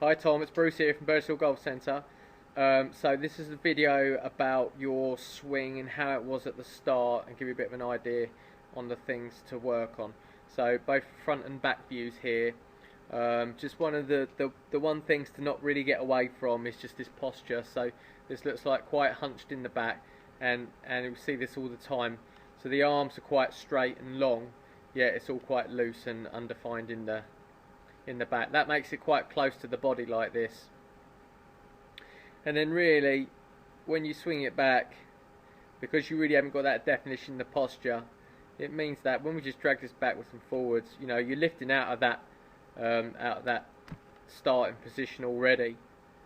Hi Tom, it's Bruce here from Birdshill Golf Centre. So this is a video about your swing and how it was at the start and give you a bit of an idea on the things to work on. So both front and back views here. Just one of the one things to not really get away from is just this posture. So this looks like quite hunched in the back, and you'll see this all the time. So the arms are quite straight and long, yet it's all quite loose and undefined in the back. That makes it quite close to the body like this. And then really, when you swing it back, because you really haven't got that definition in the posture, it means that when we just drag this backwards and forwards, you know, you're lifting out of that starting position already,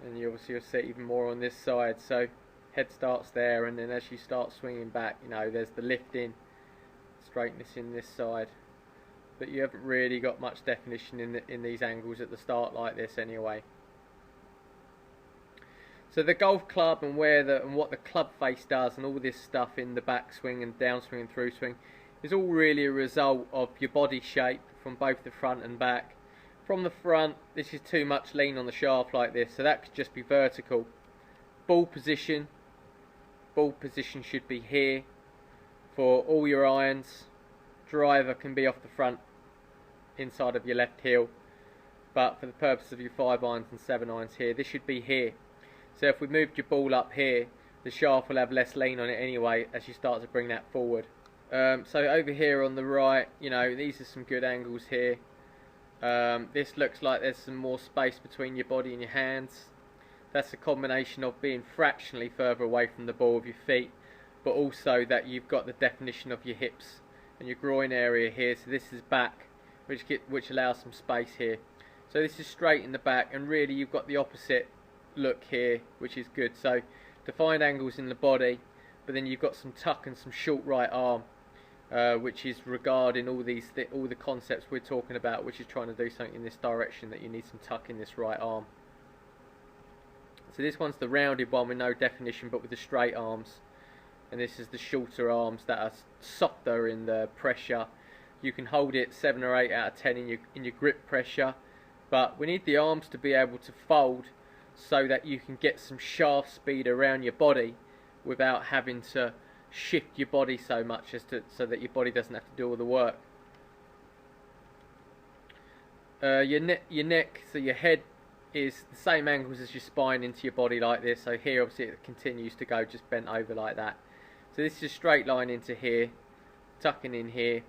and you'll see it even more on this side. So head starts there, and then as you start swinging back, you know, there's the lifting, straightness in this side. But you haven't really got much definition in these angles at the start like this anyway. So the golf club and what the club face does and all this stuff in the backswing and downswing and through swing is all really a result of your body shape from both the front and back. From the front, this is too much lean on the shaft like this, so that could just be vertical. Ball position should be here for all your irons. Driver can be off the front inside of your left heel, but for the purpose of your 5 irons and 7 irons here, this should be here. So if we moved your ball up here, the shaft will have less lean on it anyway as you start to bring that forward. So over here on the right, you know, these are some good angles here. This looks like there's some more space between your body and your hands. That's a combination of being fractionally further away from the ball with your feet, but also that you've got the definition of your hips and your groin area here. So this is back, which allows some space here. So this is straight in the back, and really you've got the opposite look here, which is good. So defined angles in the body, but then you've got some tuck and some short right arm, which is regarding all the concepts we're talking about, which is trying to do something in this direction, that you need some tuck in this right arm. So this one's the rounded one with no definition but with the straight arms, and this is the shorter arms that are softer in the pressure. You can hold it 7 or 8 out of 10 in your grip pressure, but we need the arms to be able to fold so that you can get some shaft speed around your body without having to shift your body so much so that your body doesn't have to do all the work. Your neck, so your head is the same angles as your spine into your body like this. So here obviously it continues to go just bent over like that. So this is a straight line into here, tucking in here.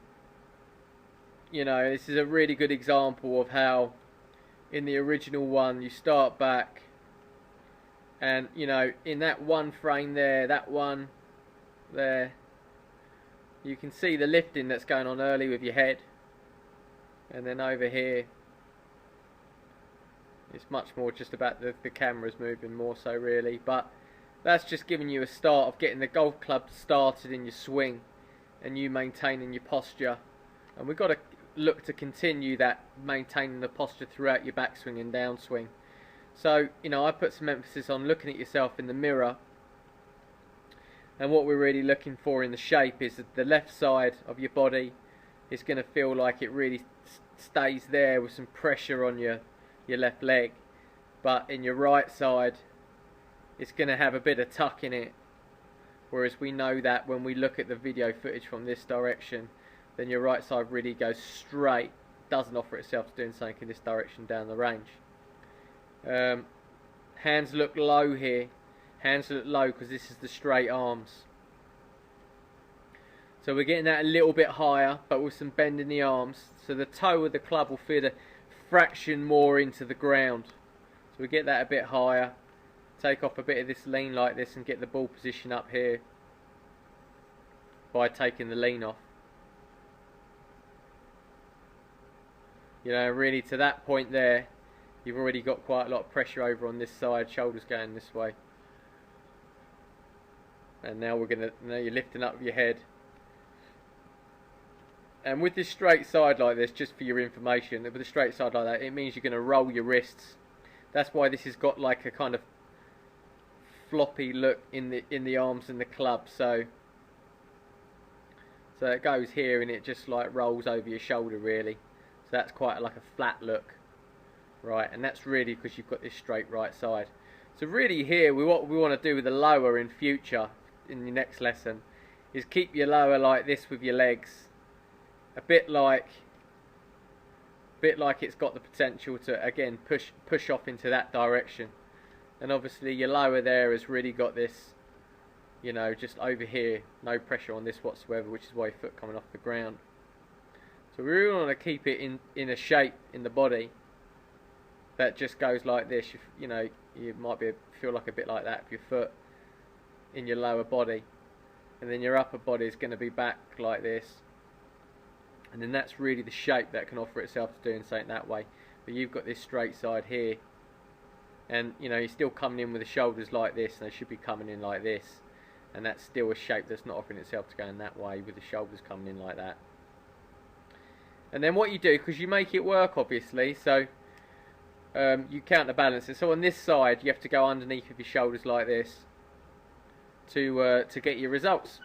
You know, this is a really good example of how in the original one you start back, and you know, in that one frame there, that one there, you can see the lifting that's going on early with your head, and then over here it's much more just about the cameras moving more so really, but that's just giving you a start of getting the golf club started in your swing and you maintaining your posture. And we've got to look to continue that, maintaining the posture throughout your backswing and downswing. So, you know, I put some emphasis on looking at yourself in the mirror, and what we're really looking for in the shape is that the left side of your body is going to feel like it really stays there with some pressure on your left leg, but in your right side it's going to have a bit of tuck in it, whereas we know that when we look at the video footage from this direction, then your right side really goes straight, doesn't offer itself to doing something in this direction down the range. Hands look low here. Hands look low because this is the straight arms. So we're getting that a little bit higher, but with some bend in the arms. So the toe of the club will feel a fraction more into the ground. So we get that a bit higher. Take off a bit of this lean like this and get the ball position up here by taking the lean off. You know, really to that point there, you've already got quite a lot of pressure over on this side, shoulders going this way. And now you're lifting up your head. And with this straight side like this, just for your information, with a straight side like that, it means you're going to roll your wrists. That's why this has got like a kind of floppy look in the arms and the club. So it goes here and it just like rolls over your shoulder really. So that's quite like a flat look. right? And that's really because you've got this straight right side. So really here, what we want to do with the lower in future, in your next lesson, is keep your lower like this with your legs, a bit like it's got the potential to again push off into that direction. And obviously your lower there has really got this, you know, just over here, no pressure on this whatsoever, which is why your foot coming off the ground. So we really want to keep it in a shape in the body that just goes like this. You know, you might feel like a bit like that with your foot in your lower body, and then your upper body is going to be back like this, and then that's really the shape that can offer itself to doing something that way. But you've got this straight side here, and you know, you're still coming in with the shoulders like this, and they should be coming in like this, and that's still a shape that's not offering itself to go in that way with the shoulders coming in like that. And then what you do, because you make it work obviously, so you counterbalance it. So on this side you have to go underneath of your shoulders like this to get your results.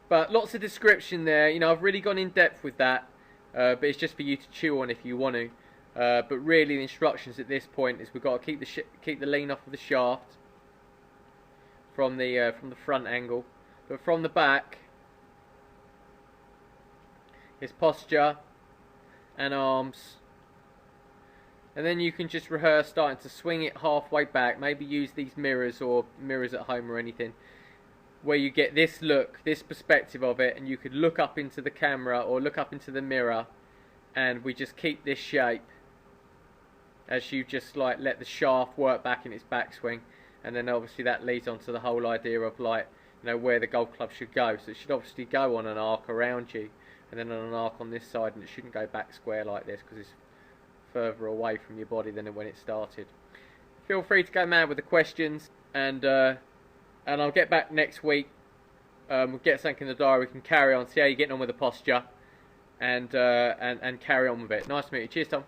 But lots of description there. You know, I've really gone in depth with that, but it's just for you to chew on if you want to. But really, the instructions at this point is we've got to keep the lean off of the shaft from the front angle, but from the back, it's posture and arms. And then you can just rehearse starting to swing it halfway back. Maybe use these mirrors or mirrors at home or anything, where you get this look, this perspective of it, and you could look up into the camera or look up into the mirror, and we just keep this shape as you just like let the shaft work back in its backswing. And then obviously that leads on to the whole idea of like, you know, where the golf club should go. So it should obviously go on an arc around you, and then on an arc on this side, and it shouldn't go back square like this because it's further away from your body than when it started. Feel free to go mad with the questions, and I'll get back next week. We'll get something in the diary. We can carry on, see how you're getting on with the posture, and carry on with it. Nice to meet you. Cheers, Tom.